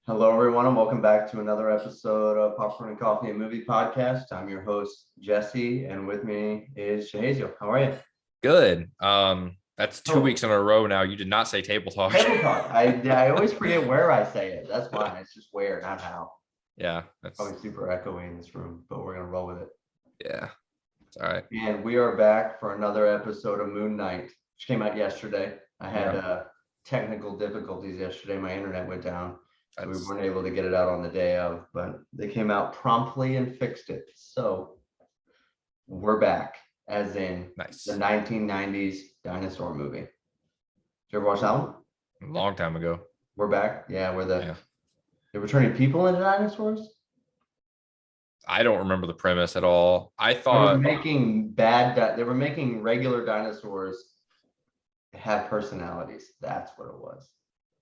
Hello, everyone, and welcome back to another episode of Popcorn and Coffee and Movie Podcast. I'm your host, Jesse, and with me is Shahazio. How are you? Good. That's 2 weeks Oh, in a row now. You did not say table talk. table talk. I always forget where I say it. That's why. It's just where, not how. Yeah, that's Probably super echoey in this room, but we're going to roll with it. yeah. It's all right. And we are back for another episode of Moon Knight, which came out yesterday. I had Yeah. technical difficulties yesterday. My internet went down. So we That's weren't able to get it out on the day of, but they came out promptly and fixed it. So we're back, as in the nice. 1990s dinosaur movie. Did you ever watch that one? A long time ago. We're back. Yeah, we're Yeah. they're turning people into dinosaurs. I don't remember the premise at all. I They were thought, making they were making regular dinosaurs have personalities. That's what it was.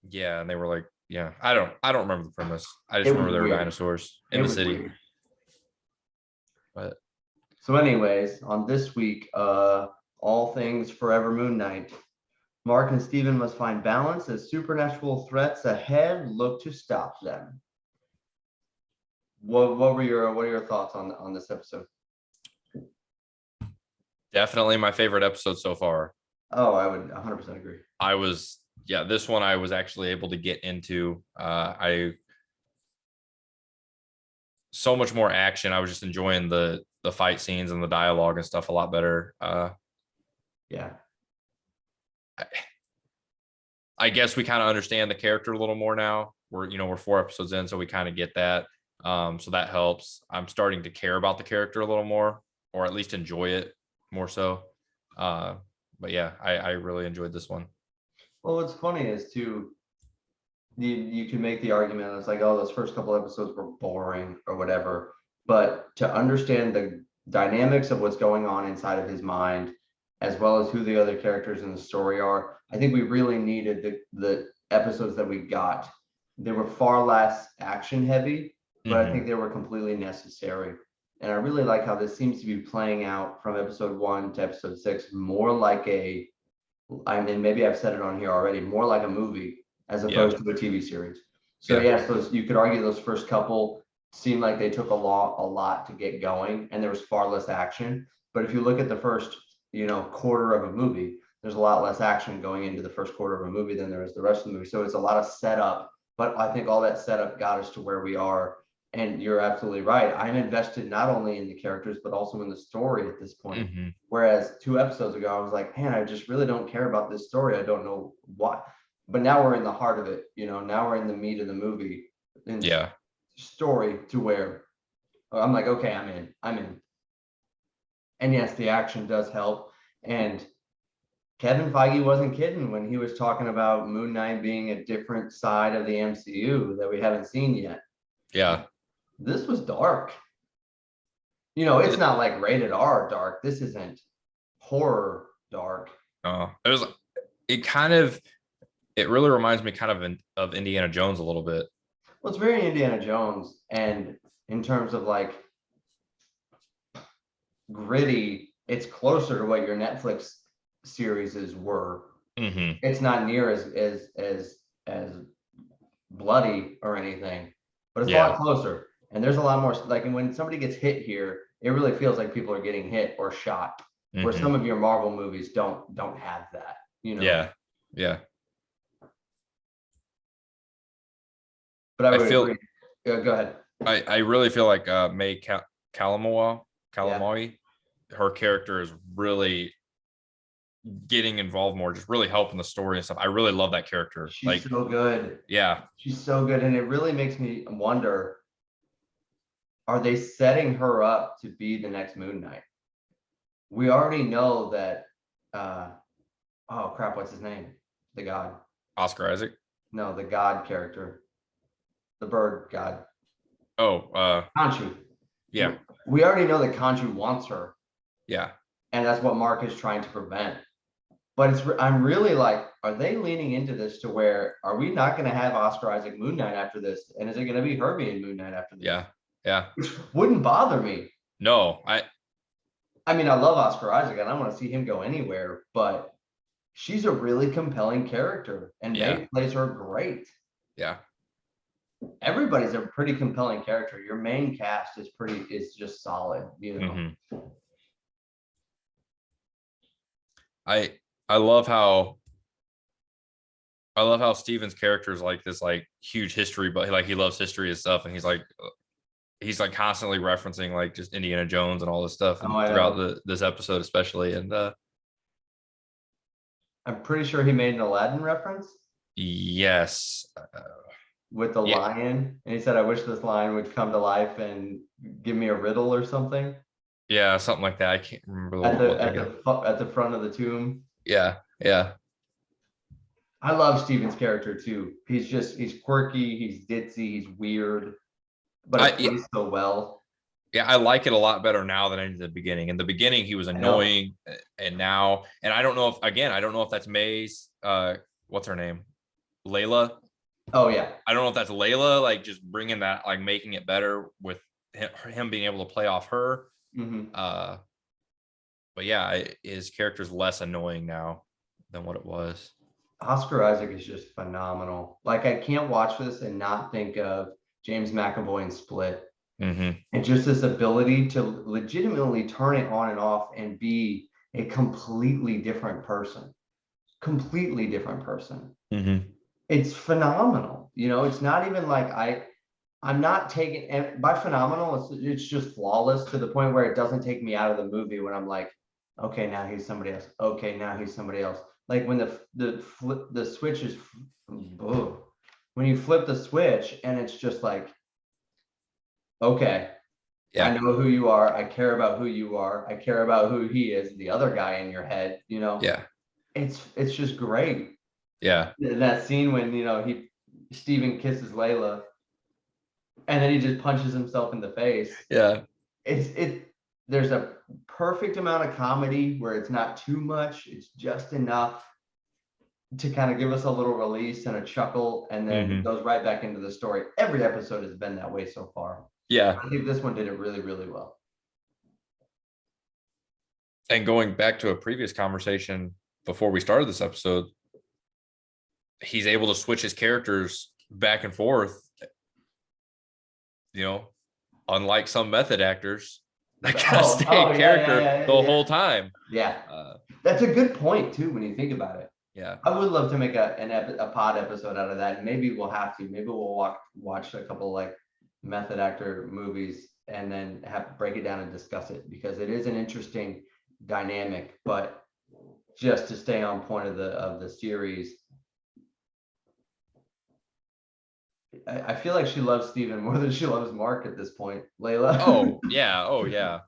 yeah, and they were like, yeah, I don't remember the premise. I just It was remember there were weird. dinosaurs in It the was city. weird. But So, anyways, on this week, all things Forever Moon Knight. Mark and Steven must find balance as supernatural threats ahead look to stop them. What are your thoughts on this episode? definitely my favorite episode so far. Oh, I would 100% agree. This one I was actually able to get into. I so much more action. I was just enjoying the fight scenes and the dialogue and stuff a lot better. Yeah. I guess we kind of understand the character a little more now. We're 4 episodes in, so we kind of get that. So that helps. I'm starting to care about the character a little more, or at least enjoy it more so. But yeah, I really enjoyed this one. Well, what's funny is too, you can make the argument it's like, oh, those first couple episodes were boring or whatever. But to understand the dynamics of what's going on inside of his mind, as well as who the other characters in the story are, I think we really needed the episodes that we got. They were far less action heavy, but I think they were completely necessary. And I really like how this seems to be playing out from episode 1 to episode 6, more like I mean, maybe I've said it on here already, more like a movie as opposed to a TV series. So Yeah. yes, those, you could argue those first couple seemed like they took a lot to get going, and there was far less action. But if you look at the first, quarter of a movie, there's a lot less action going into the first quarter of a movie than there is the rest of the movie. So it's a lot of setup, but I think all that setup got us to where we are. And you're absolutely right. I'm invested not only in the characters, but also in the story at this point. Mhm. Whereas 2 episodes ago, I was like, man, I just really don't care about this story. I don't know why. But now we're in the heart of it. Now we're in the meat of the movie and Yeah. story to where I'm like, okay, I'm in. And yes, the action does help. And Kevin Feige wasn't kidding when he was talking about Moon Knight being a different side of the MCU that we haven't seen yet. Yeah. This was dark. It's not like rated R dark. This isn't horror dark. It really reminds me kind of Indiana Jones a little bit. Well, it's very Indiana Jones, and in terms of like gritty, it's closer to what your Netflix series were. Mm-hmm. It's not near as bloody or anything, but it's a lot closer. And there's a lot more, like, and when somebody gets hit here, it really feels like people are getting hit or shot. Where some of your Marvel movies don't have that, Yeah. Yeah. But I would agree. Go ahead. I really feel like May Calamawy, her character is really getting involved more, just really helping the story and stuff. I really love that character. She's so good. Yeah. She's so good. And it really makes me wonder, are they setting her up to be the next Moon Knight? We already know that, oh crap, what's his name? The god. Oscar Isaac? No, the god character. The bird god. Oh, Khonshu. Yeah. We already know that Khonshu wants her. Yeah. And that's what Mark is trying to prevent. But I'm really like, are they leaning into this to where, are we not going to have Oscar Isaac Moon Knight after this? And is it going to be her being Moon Knight after this? Yeah. Yeah. Which wouldn't bother me. No, I mean, I love Oscar Isaac and I want to see him go anywhere, but she's a really compelling character and May plays her great. Yeah. everybody's a pretty compelling character. Your main cast is just solid, you know. Mhm. I I love how Steven's character is like this like huge history, but like he loves history and stuff, and he's like constantly referencing like just Indiana Jones and all this stuff, Oh, and I throughout know. this episode especially, and I'm pretty sure he made an Aladdin reference yes, with the yeah, lion, and he said, "I wish this lion would come to life and give me a riddle or something." yeah, something like that. I can't remember At the what at again. the at the front of the tomb. Yeah, yeah, I love Steven's character too. He's quirky, he's ditzy, he's weird, but it yeah, plays so well. yeah. I like it a lot better now than in the beginning. In the beginning, he was I know. annoying, and now, and I don't know if again, I don't know if that's May's. What's her name? Layla. Oh yeah. I don't know if that's Layla, like just bringing that, like making it better with him being able to play off her. Hmm. Uh, but yeah, his character's less annoying now than what it was. Oscar Isaac is just phenomenal. Like I can't watch this and not think of James McAvoy and Split. Hmm. And just this ability to legitimately turn it on and off and be a completely different person. Completely different person. Hmm. It's phenomenal. You know, it's not even like I'm not taking, and by phenomenal, it's just flawless to the point where it doesn't take me out of the movie when I'm like, okay, now he's somebody else. Okay, now he's somebody else. Like when the switch is, ugh. When you flip the switch and it's just like, okay, I Yeah, know who you are. I care about who you are. I care about who he is, the other guy in your head, you know. yeah, It's just great. yeah, In that scene when, you know, Steven kisses Layla and then he just punches himself in the face. yeah, There's a perfect amount of comedy where it's not too much, it's just enough to kind of give us a little release and a chuckle, and then hmm, goes right back into the story. Every episode has been that way so far. yeah. I think this one did it really, really well. And going back to a previous conversation before we started this episode, he's able to switch his characters back and forth, you know, unlike some method actors that kind of stay Oh in yeah, yeah, character yeah, the yeah. whole time. Yeah, Uh, that's a good point too when you think about it. yeah. I would love to make a pod episode out of that. And maybe we'll have to. Maybe we'll watch a couple like method actor movies and then have break it down and discuss it because it is an interesting dynamic. But just to stay on point of the series, I feel like she loves Steven more than she loves Mark at this point, Layla. Oh, yeah. Oh, yeah.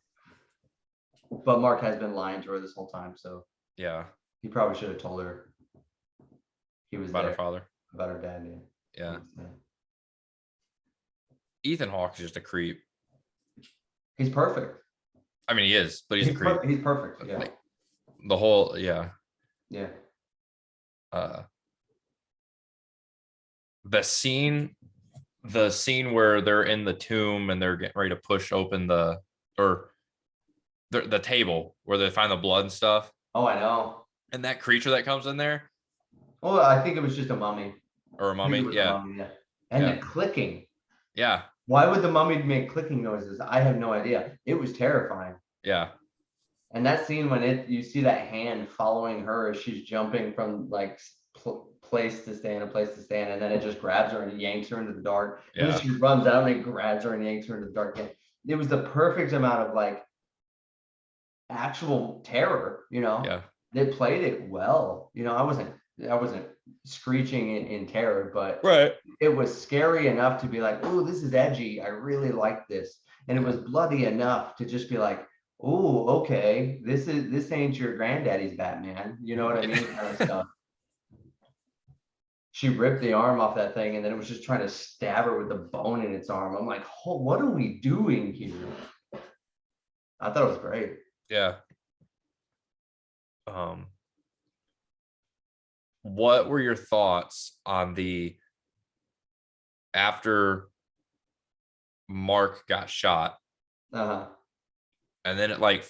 But Mark has been lying to her this whole time, so Yeah. he probably should have told her he was About her there father. about her dad. Yeah. Yeah. Ethan Hawke is just a creep. He's perfect. I mean, he is, but he's a creep. He's perfect. Yeah. Like the whole, yeah. Yeah. Uh, the scene, where they're in the tomb and they're getting ready to push open or the table where they find the blood and stuff, Oh, I know. and that creature that comes in there, Well, I think it was just a mummy. or a I think it mummy. was a Yeah. mummy. Yeah. And the Yeah. clicking. Yeah. Why would the mummy make clicking noises? I have no idea. It was terrifying. Yeah. And that scene when you see that hand following her as she's jumping from like place to stand, a place to stand, and then it just grabs her and yanks her into the dark. And then Yeah. she runs out and it grabs her and yanks her into the dark. It was the perfect amount of like actual terror, you know. Yeah. They played it well. You know, I wasn't screeching in terror, but Right. it was scary enough to be like, oh, this is edgy. I really like this. And it Yeah. was bloody enough to just be like, oh, okay, this ain't your granddaddy's Batman. You know what I mean? Kind of stuff. She ripped the arm off that thing and then it was just trying to stab her with the bone in its arm. I'm like, oh, what are we doing here? I thought it was great. Yeah. What were your thoughts on the after Mark got shot, Uh-huh. and then it like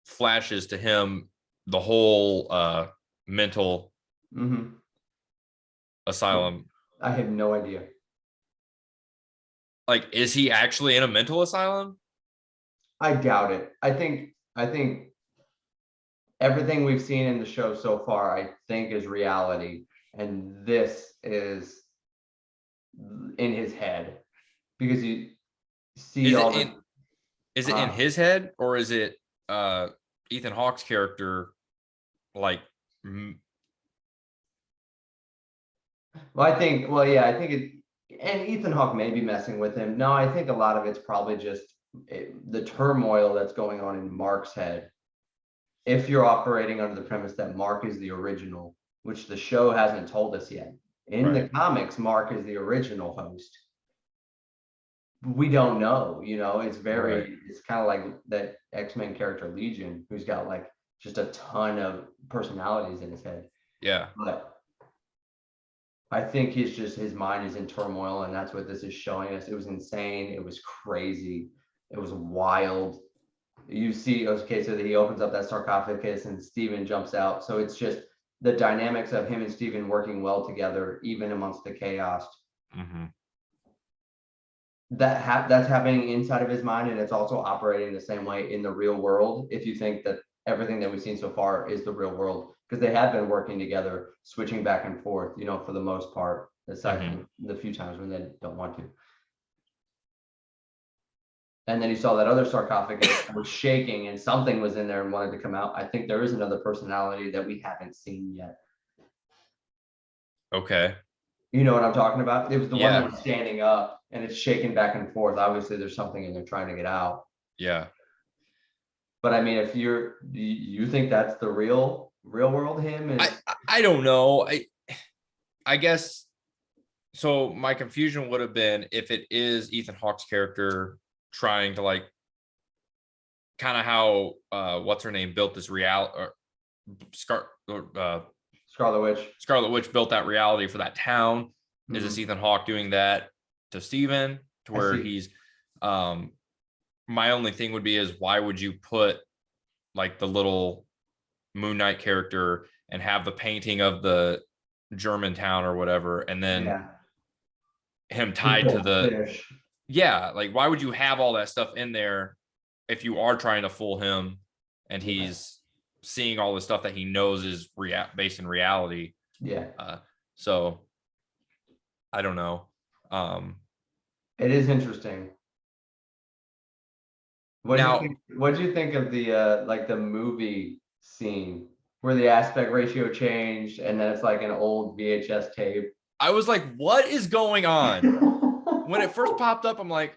flashes to him the whole mental Mm-hmm. asylum. I have no idea. like, is he actually in a mental asylum? I doubt it. I think everything we've seen in the show so far, I think, is reality, and this is in his head because you see Is it all in the. is it in his head, or is it Ethan Hawke's character like Well, yeah, I think it, and Ethan Hawke may be messing with him. No, I think a lot of it's probably just the turmoil that's going on in Mark's head. If you're operating under the premise that Mark is the original, which the show hasn't told us yet. In right? the comics, Mark is the original host. We don't know, Right. it's kind of like that X-Men character Legion, who's got like just a ton of personalities in his head. Yeah. But I think his mind is in turmoil, and that's what this is showing us. It was insane. It was crazy. It was wild. You see, okay, so that he opens up that sarcophagus and Steven jumps out. So it's just the dynamics of him and Steven working well together, even amongst the chaos. Mm-hmm. That's happening inside of his mind, and it's also operating the same way in the real world. If you think that everything that we've seen so far is the real world, because they have been working together, switching back and forth, for the most part, aside from the few times when they don't want to. And then you saw that other sarcophagus that was shaking and something was in there and wanted to come out. I think there is another personality that we haven't seen yet. Okay. You know what I'm talking about? It was the one that Yeah. was standing up and it's shaking back and forth. Obviously, there's something in there trying to get out. Yeah. But I mean, if you think that's the real world him is. I don't know. I guess so. My confusion would have been if it is Ethan Hawke's character trying to like kind of how what's her name built this reality or Scarlet Witch. Scarlet Witch built that reality for that town. Mm-hmm. Is this Ethan Hawke doing that to Steven to where he's my only thing would be is why would you put like the little Moon Knight character and have the painting of the German town or whatever, and then him tied to the like why would you have all that stuff in there if you are trying to fool him and he's seeing all the stuff that he knows is based in reality. So I don't know. It is interesting. What do you think of the like the movie scene where the aspect ratio changed and then it's like an old VHS tape? I was like, what is going on? When it first popped up, I'm like,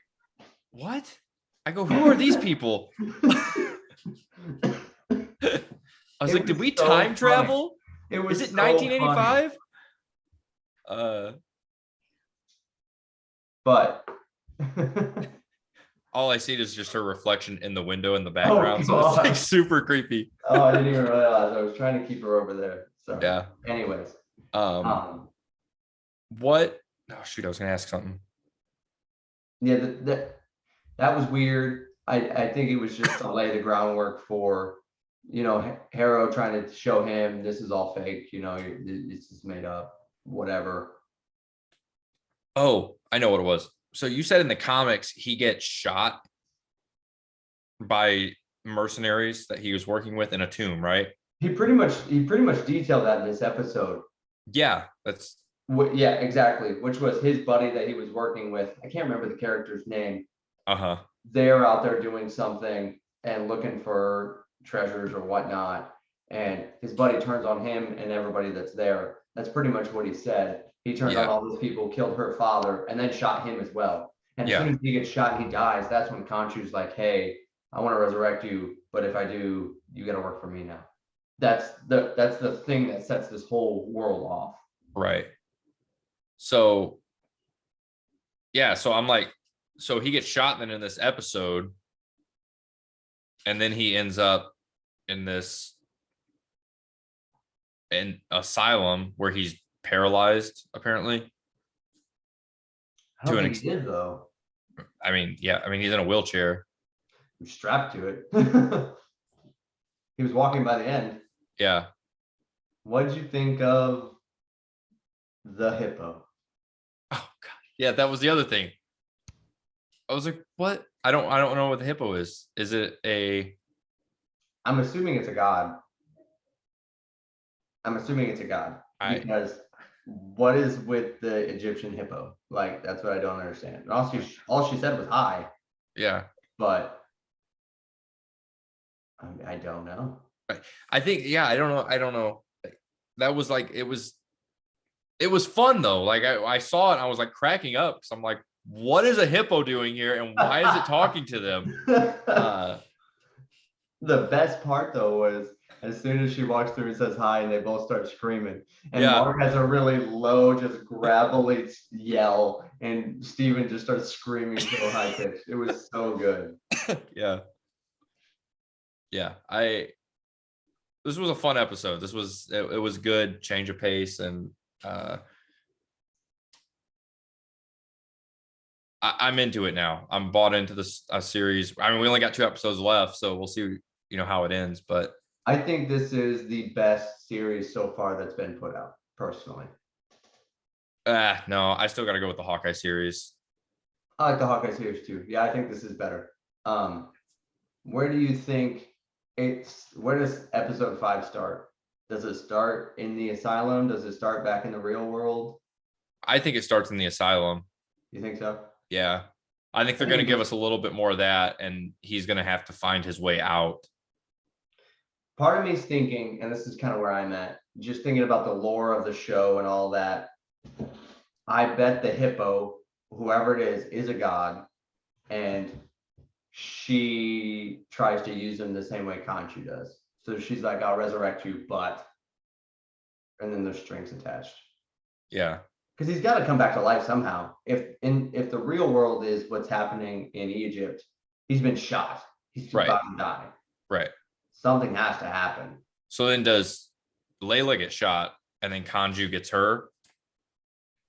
what? I go, who are these people? I was like, did we time travel? Is it 1985? But all I see is just her reflection in the window in the background. So it's like super creepy. Oh, I didn't even realize. I was trying to keep her over there. So yeah. Anyways. What? Oh shoot, I was gonna ask something. Yeah, that was weird. I think it was just to lay the groundwork for, Harrow trying to show him this is all fake, it's just made up, whatever. Oh, I know what it was. So you said in the comics he gets shot by mercenaries that he was working with in a tomb, right? He pretty much detailed that in this episode. Yeah, that's yeah, exactly. Which was his buddy that he was working with. I can't remember the character's name. They're out there doing something and looking for treasures or whatnot, and his buddy turns on him and everybody that's there. That's pretty much what he said. He turned on all those people, killed her father, and then shot him as well. And as soon as he gets shot and he dies, that's when Khonshu's like, hey, I want to resurrect you, but if I do, you got to work for me now. That's the thing that sets this whole world off. Right. So yeah, so I'm like, so he gets shot then in this episode, and then he ends up in this asylum where he's paralyzed, apparently. I don't think he did, though. I mean, yeah, I mean, he's in a wheelchair. He's strapped to it. He was walking by the end. Yeah. What did you think of the hippo? Oh, God. Yeah, that was the other thing. I was like, what? I don't know what the hippo is. Is it a? I'm assuming it's a god. I'm assuming it's a god I because what is with the Egyptian hippo? Like that's what I don't understand. And also, all she said was hi, yeah. but I don't know. I think I don't know. I don't know. That was like it was fun though. Like I saw it, and I was like cracking up because I'm like, what is a hippo doing here, and why is it talking to them? The best part though was as soon as she walks through and says hi, and they both start screaming. And Yeah. Mark has a really low, just gravelly yell, and Steven just starts screaming so high pitched. It was so good. Yeah. Yeah. This was a fun episode. It was good, change of pace, and I'm into it now. I'm bought into this series. I mean, we only got 2 episodes left, so we'll see, how it ends. But I think this is the best series so far that's been put out, personally. no, I still got to go with the Hawkeye series. I like the Hawkeye series too. Yeah, I think this is better. Where do you think where does episode 5 start? Does it start in the asylum? Does it start back in the real world? I think it starts in the asylum. You think so? Yeah. I think they're going to give us a little bit more of that, and he's going to have to find his way out. Part of me is thinking, and this is kind of where I'm at, just thinking about the lore of the show and all that. I bet the hippo, whoever it is a god, and she tries to use him the same way Khonshu does. So she's like, I'll resurrect you, but, and then there's strings attached. Yeah. Because he's got to come back to life somehow. If the real world is what's happening in Egypt, he's been shot. He's about to die. Right. Something has to happen. So then does Layla get shot and then Khonshu gets her?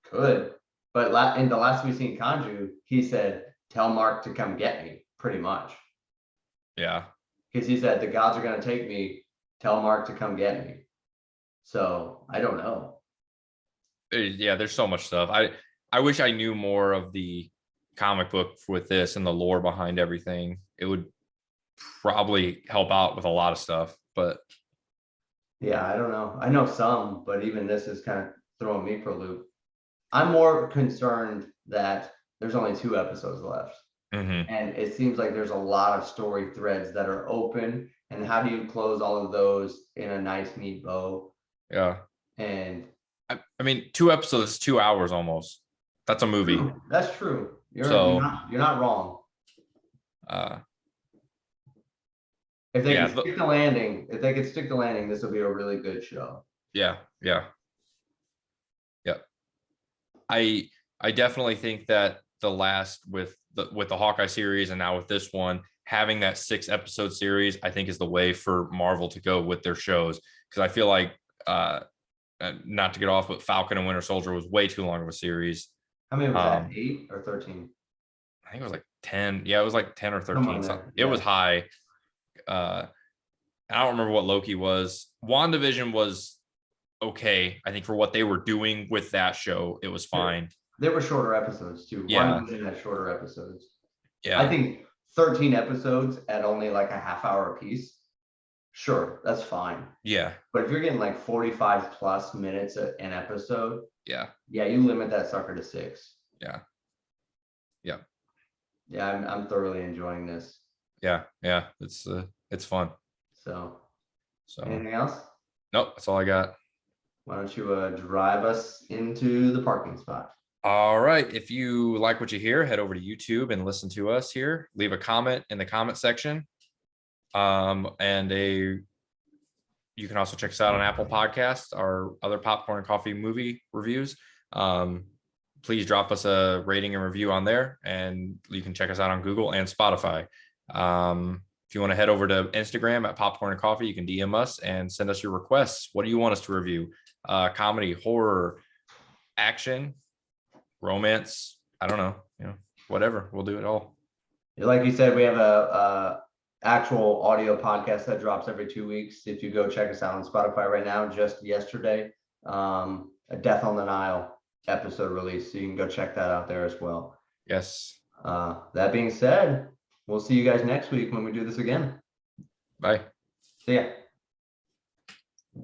Could. But in the last we seen Khonshu, he said, tell Mark to come get me, pretty much. Yeah. Because he said, the gods are going to take me. Tell Mark to come get me. So I don't know. Yeah, there's so much stuff. I wish I knew more of the comic book with this and the lore behind everything. It would probably help out with a lot of stuff, but yeah, I don't know. I know some, but even this is kind of throwing me for a loop. I'm more concerned that there's only 2 episodes left. And it seems like there's a lot of story threads that are open. And how do you close all of those in a nice, neat bow? Yeah. And I mean, 2 episodes, 2 hours almost. That's a movie. True. That's true. You're not wrong. If they can stick the landing, this will be a really good show. Yeah. I definitely think that the last with the Hawkeye series and now with this one, having that 6 episode series, I think is the way for Marvel to go with their shows. Because I feel like not to get off, but Falcon and Winter Soldier was way too long of a series. How many was that? 8 or 13? I think it was like 10. Yeah, it was like 10 or 13. It was high. I don't remember what Loki was. WandaVision was okay. I think for what they were doing with that show, it was fine. They were shorter episodes too. Yeah. WandaVision had shorter episodes. Yeah. I think 13 episodes at only like a half hour a piece. Sure, that's fine. Yeah. But if you're getting like 45 plus minutes an episode, yeah, you limit that sucker to 6. Yeah. I'm thoroughly enjoying this. Yeah. It's fun. So anything else? Nope, that's all I got. Why don't you drive us into the parking spot? All right. If you like what you hear, head over to YouTube and listen to us here. Leave a comment in the comment section. You can also check us out on Apple Podcasts, our other popcorn and coffee movie reviews. Please drop us a rating and review on there, and you can check us out on Google and Spotify. If you want to head over to Instagram at Popcorn and Coffee, you can DM us and send us your requests. What do you want us to review? Comedy, horror, action, romance. I don't know, whatever. We'll do it all. Like you said, we have a actual audio podcast that drops every 2 weeks. If you go check us out on Spotify right now, just yesterday, a Death on the Nile episode release. So you can go check that out there as well. Yes. That being said, we'll see you guys next week when we do this again. Bye. See ya.